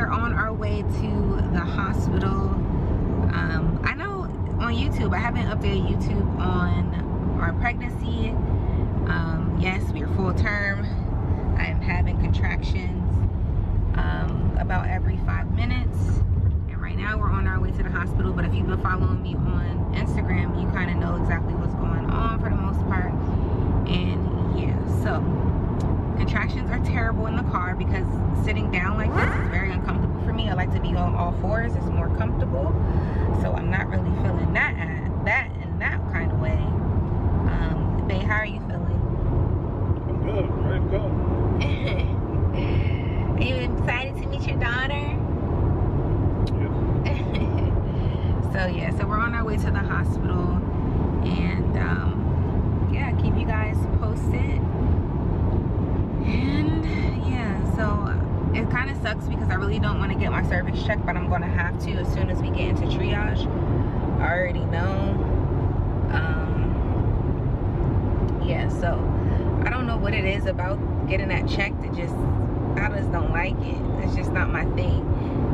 we're on our way to the hospital. I know on YouTube, I haven't updated YouTube on our pregnancy. Yes, we're full term. I am having contractions about every 5 minutes. And right now we're on our way to the hospital. But if you've been following me on Instagram, you kind of know exactly what's going on for the most part. And yeah, so contractions are terrible in the car because sitting down like this is very uncomfortable for me. I like to be on all fours. It's more comfortable. So I'm not really feeling that in that kind of way. Babe, how are you feeling? I'm good. Ready to go. Are you excited to meet your daughter? Yes. So yeah, so we're on our way to the hospital, and yeah, keep you guys posted. And yeah, so it kind of sucks because I really don't want to get my cervix checked, but I'm gonna have to as soon as we get into triage. I already know. Yeah, so I don't know what it is about getting that checked. I just don't like it. It's just not my thing.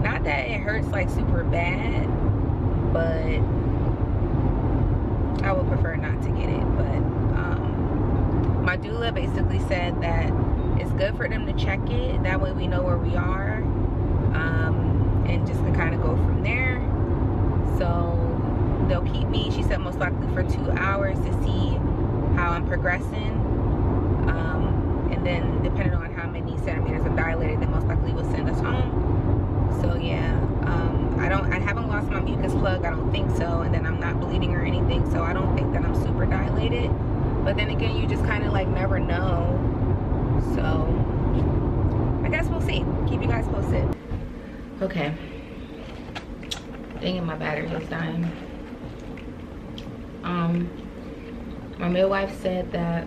Not that it hurts like super bad, but I would prefer not to get it. But my doula basically said that it's good for them to check it. That way we know where we are, and just to kind of go from there. So they'll keep me, she said, most likely for 2 hours to see how I'm progressing. And then depending on how many centimeters I'm dilated, they most likely will send us home. So yeah, I haven't lost my mucus plug, I don't think so, and then I'm not bleeding or anything, so I don't think that I'm super dilated. But then again, you just kind of like never know. So I guess we'll see. Keep you guys posted. Okay. Dang it, my battery is dying. My midwife said that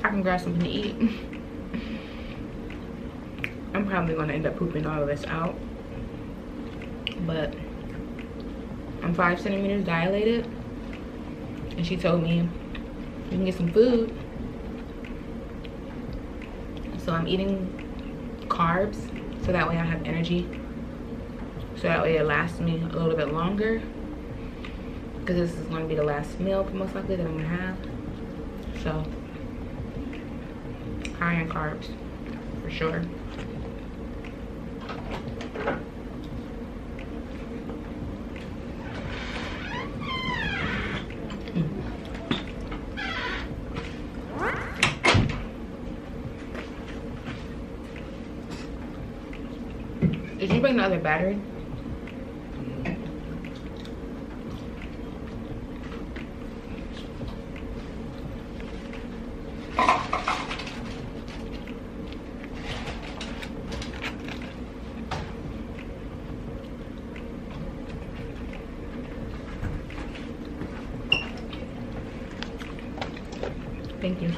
I can grab something to eat. I'm probably gonna end up pooping all of this out, but I'm 5 centimeters dilated, and she told me we can get some food. So I'm eating carbs so that way I have energy, so that way it lasts me a little bit longer, because this is going to be the last meal most likely that I'm gonna have. So high in carbs for sure. Did you bring the other battery? Thank you.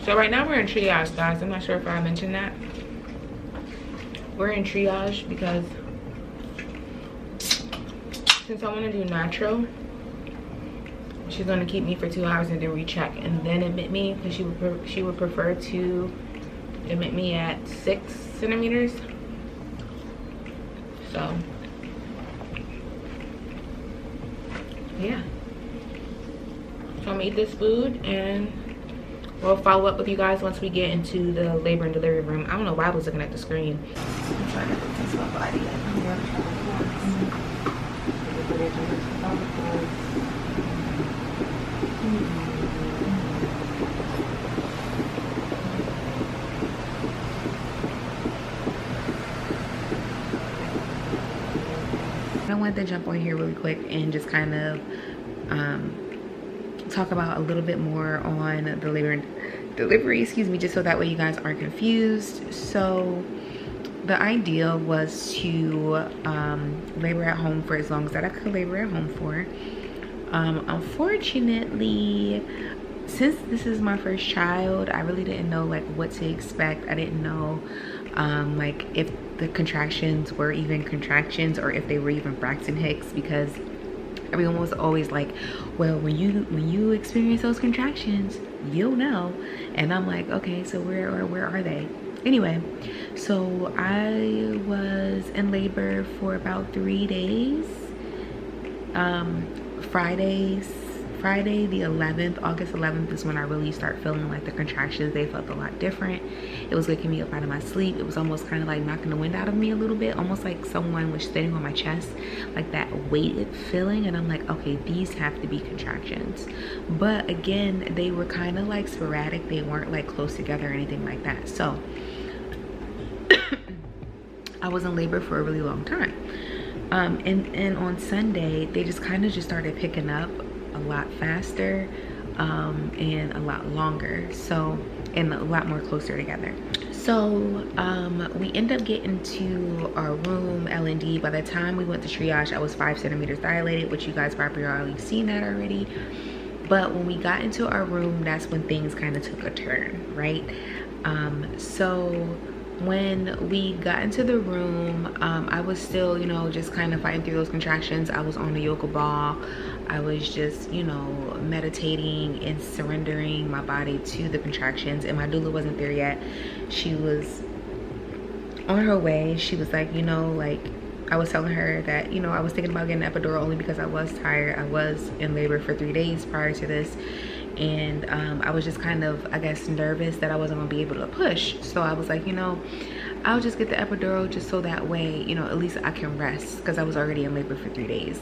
So right now we're in triage, guys. I'm not sure if I mentioned that. We're in triage because since I want to do natural, she's going to keep me for 2 hours and then recheck and then admit me, because she would prefer to admit me at 6 centimeters. So yeah, so I'm gonna eat this food and we'll follow up with you guys once we get into the labor and delivery room. I don't know why I was looking at the screen. I'm trying to fix my body. I wanted to jump on here really quick and just kind of talk about a little bit more on the labor and delivery, excuse me, just so that way you guys aren't confused. So the idea was to labor at home for as long as that I could labor at home for. Unfortunately, since this is my first child, I really didn't know like what to expect. I didn't know like if the contractions were even contractions or if they were even Braxton Hicks, because everyone was always like, well, when you experience those contractions, you'll know. And I'm like, okay, so where are they? Anyway, so I was in labor for about 3 days. Friday the 11th, August 11th is when I really start feeling like the contractions. They felt a lot different. It was waking me up out of my sleep. It was almost kind of like knocking the wind out of me a little bit, almost like someone was sitting on my chest, like that weighted feeling. And I'm like, okay, these have to be contractions. But again, they were kind of like sporadic. They weren't like close together or anything like that. So I was in labor for a really long time. And on Sunday, they just kind of just started picking up a lot faster and a lot longer. So, and a lot more closer together. So we ended up getting to our room, L&D. By the time we went to triage, I was 5 centimeters dilated, which you guys probably already seen that already. But when we got into our room, that's when things kind of took a turn, right? So when we got into the room, I was still, you know, just kind of fighting through those contractions. I was on the yoga ball. I was just, you know, meditating and surrendering my body to the contractions. And my doula wasn't there yet. She was on her way. She was like, you know, like, I was telling her that, you know, I was thinking about getting an epidural only because I was tired. I was in labor for 3 days prior to this. And I was just kind of, I guess, nervous that I wasn't gonna be able to push. So I was like, you know, I'll just get the epidural just so that way, you know, at least I can rest, because I was already in labor for 3 days.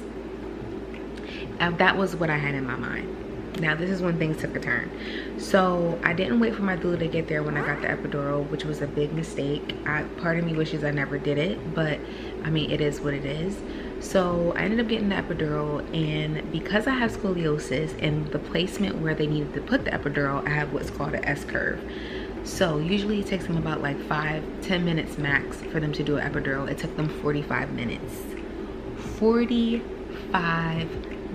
And that was what I had in my mind. Now this is when things took a turn. So I didn't wait for my doula to get there when I got the epidural, which was a big mistake. Part of me wishes I never did it, but I mean, it is what it is. So I ended up getting the epidural, and because I have scoliosis and the placement where they needed to put the epidural, I have what's called an S-curve. So usually it takes them about like 5-10 minutes max for them to do an epidural. It took them 45 minutes. 45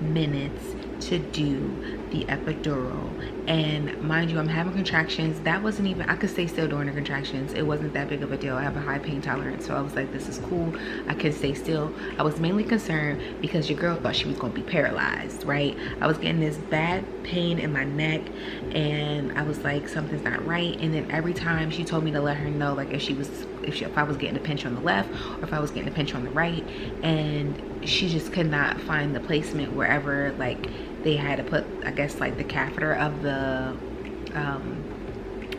minutes to do the epidural. And mind you, I'm having contractions. That wasn't even, I could stay still during the contractions. It wasn't that big of a deal. I have a high pain tolerance, so I was like, this is cool. I can stay still. I was mainly concerned because your girl thought she was gonna be paralyzed, right? I was getting this bad pain in my neck, and I was like, something's not right. And then every time she told me to let her know, like, if I was getting a pinch on the left or if I was getting a pinch on the right, and she just could not find the placement wherever, like, they had to put, I guess, like the catheter of the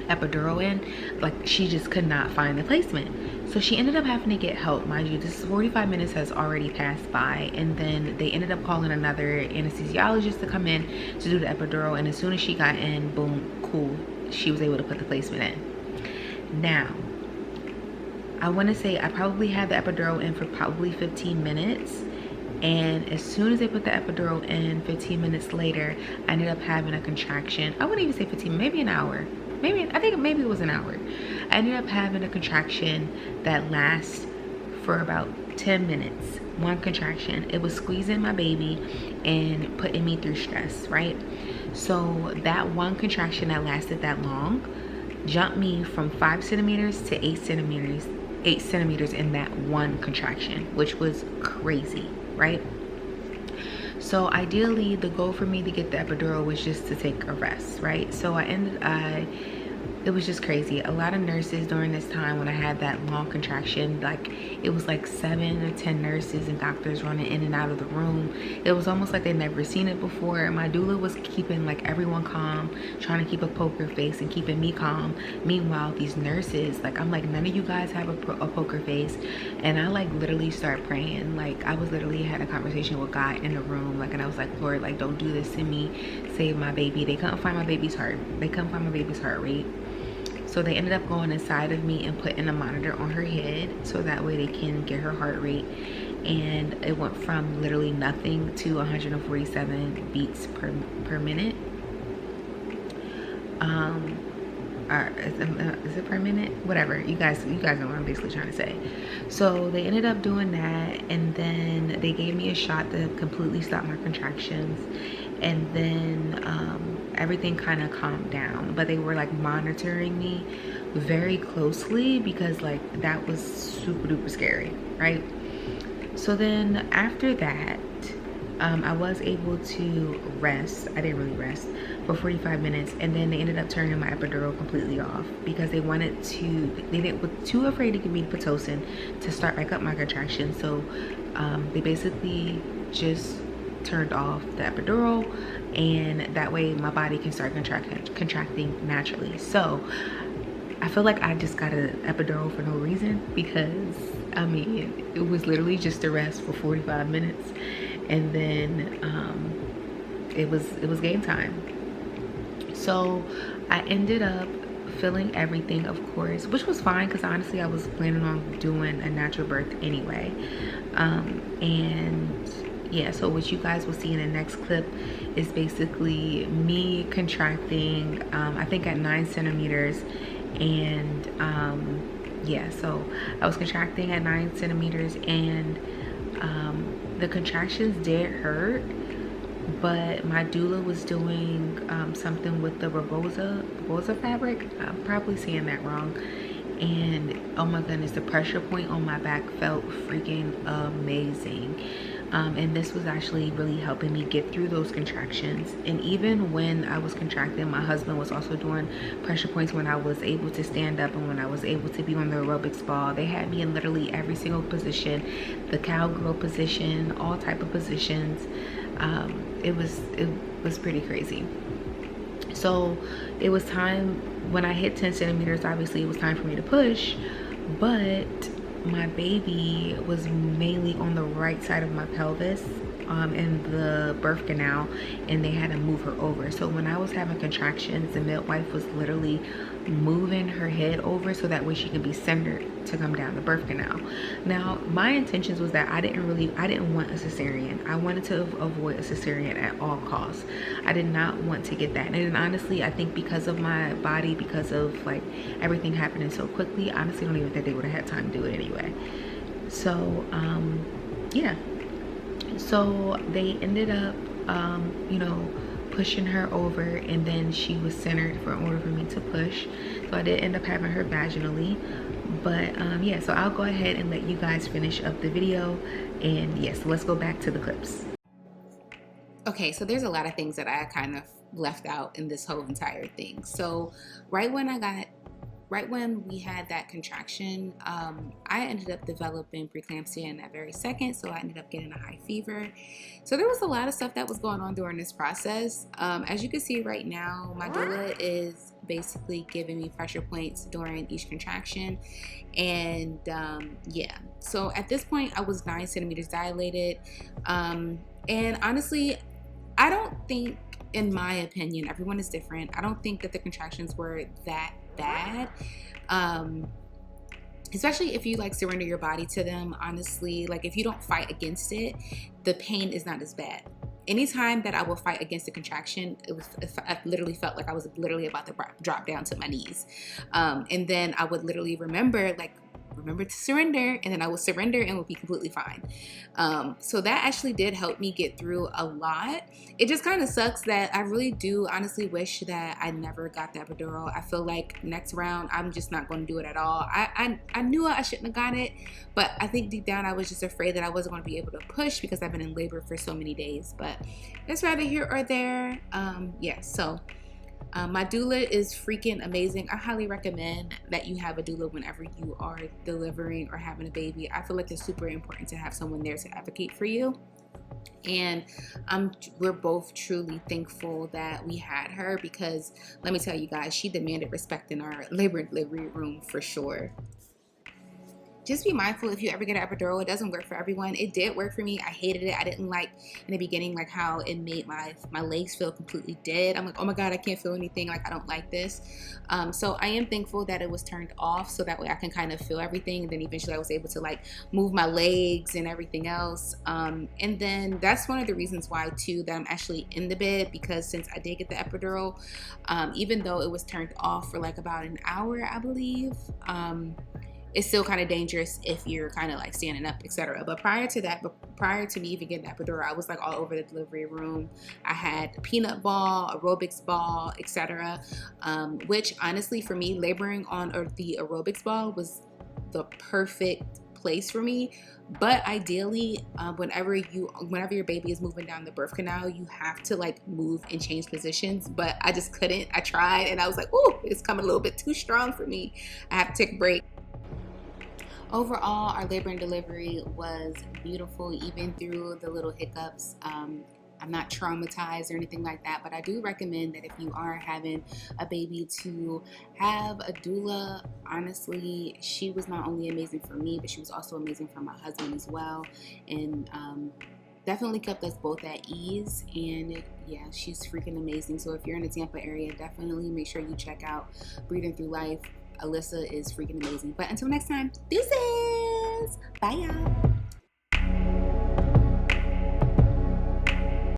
epidural in. Like, she just could not find the placement. So she ended up having to get help. Mind you, this 45 minutes has already passed by, and then they ended up calling another anesthesiologist to come in to do the epidural. And as soon as she got in, boom, cool, she was able to put the placement in. Now, I want to say I probably had the epidural in for probably 15 minutes. And as soon as they put the epidural in, 15 minutes later, I ended up having a contraction. I wouldn't even say 15, maybe an hour. I think maybe it was an hour. I ended up having a contraction that lasts for about 10 minutes. One contraction. It was squeezing my baby and putting me through stress, right? So that one contraction that lasted that long jumped me from 5 centimeters to 8 centimeters in that one contraction, which was crazy, right? So ideally, the goal for me to get the epidural was just to take a rest, right? So it was just crazy. A lot of nurses during this time when I had that long contraction, like, it was like 7 or 10 nurses and doctors running in and out of the room. It was almost like they'd never seen it before. My doula was keeping like everyone calm, trying to keep a poker face and keeping me calm. Meanwhile, these nurses, like, I'm like, none of you guys have a poker face. And I like literally start praying. Like, I was literally had a conversation with God in the room, like, and I was like, Lord, like, don't do this to me. Save my baby. They couldn't find my baby's heart. They couldn't find my baby's heart rate. So they ended up going inside of me and putting a monitor on her head so that way they can get her heart rate. And it went from literally nothing to 147 beats per minute. Is it per minute? Whatever. You guys know what I'm basically trying to say. So they ended up doing that, and then they gave me a shot to completely stop my contractions. And then everything kind of calmed down, but they were like monitoring me very closely because like that was super duper scary, right? So then after that, I was able to rest. I didn't really rest for 45 minutes, and then they ended up turning my epidural completely off because they were too afraid to give me Pitocin to start back up my contractions. So they basically just turned off the epidural, and that way my body can start contracting naturally. So I feel like I just got an epidural for no reason, because I mean, it was literally just a rest for 45 minutes, and then it was game time. So I ended up feeling everything, of course, which was fine, because honestly I was planning on doing a natural birth anyway. And yeah, so what you guys will see in the next clip is basically me contracting, I think at 9 centimeters. And yeah, so I was contracting at 9 centimeters, and the contractions did hurt, but my doula was doing something with the reboza fabric. I'm probably saying that wrong. And oh my goodness, the pressure point on my back felt freaking amazing. And this was actually really helping me get through those contractions. And even when I was contracting, my husband was also doing pressure points when I was able to stand up and when I was able to be on the aerobics ball. They had me in literally every single position, the cowgirl position, all type of positions. It was pretty crazy. So it was time, when I hit 10 centimeters, obviously it was time for me to push, but my baby was mainly on the right side of my pelvis in the birth canal, and they had to move her over. So when I was having contractions, the midwife was literally moving her head over so that way she could be centered to come down the birth canal. Now my intentions was that I didn't want a cesarean. I wanted to avoid a cesarean at all costs. I did not want to get that. And honestly, I think because of my body, because of like everything happening so quickly, honestly I don't even think they would have had time to do it anyway. So yeah, so they ended up you know, pushing her over, and then she was centered in order for me to push. So I did end up having her vaginally. But yeah, so I'll go ahead and let you guys finish up the video, and yes, let's go back to the clips. Okay, so there's a lot of things that I kind of left out in this whole entire thing. So right when we had that contraction, I ended up developing preeclampsia in that very second, so I ended up getting a high fever. So there was a lot of stuff that was going on during this process. As you can see right now, my doula is basically giving me pressure points during each contraction. And yeah, so at this point I was 9 centimeters dilated. And honestly, I don't think, in my opinion, everyone is different, I don't think that the contractions were that bad, especially if you like surrender your body to them. Honestly, like if you don't fight against it, the pain is not as bad. Anytime that I will fight against the contraction, I literally felt like I was literally about to drop down to my knees, and then I would literally remember to surrender, and then I would surrender and would be completely fine. So that actually did help me get through a lot. It just kind of sucks that I really do honestly wish that I never got the epidural. I feel like next round I'm just not going to do it at all. I knew I shouldn't have got it, but I think deep down I was just afraid that I wasn't going to be able to push because I've been in labor for so many days. But it's rather here or there. Yeah, so my doula is freaking amazing. I highly recommend that you have a doula whenever you are delivering or having a baby. I feel like it's super important to have someone there to advocate for you. And we're both truly thankful that we had her, because let me tell you guys, she demanded respect in our labor and delivery room for sure. Just be mindful if you ever get an epidural. It doesn't work for everyone. It did work for me. I hated it. I didn't like in the beginning like how it made my legs feel completely dead. I'm like, oh my God, I can't feel anything. Like, I don't like this. So I am thankful that it was turned off, so that way I can kind of feel everything. And then eventually I was able to like move my legs and everything else. And then that's one of the reasons why too that I'm actually in the bed, because since I did get the epidural, even though it was turned off for like about an hour, I believe, it's still kind of dangerous if you're kind of like standing up, etc. But prior to me even getting the epidural, I was like all over the delivery room. I had peanut ball, aerobics ball, etc. Which honestly for me, laboring on the aerobics ball was the perfect place for me. But ideally, whenever your baby is moving down the birth canal, you have to like move and change positions. But I just couldn't. I tried, and I was like, "Ooh, it's coming a little bit too strong for me. I have to take a break." Overall, our labor and delivery was beautiful, even through the little hiccups. I'm not traumatized or anything like that, but I do recommend that if you are having a baby, to have a doula. Honestly, she was not only amazing for me, but she was also amazing for my husband as well, and definitely kept us both at ease. And yeah, she's freaking amazing. So if you're in the Tampa area, definitely make sure you check out Breathing Through Life. Alyssa is freaking amazing. But until next time, deuces! Bye, y'all.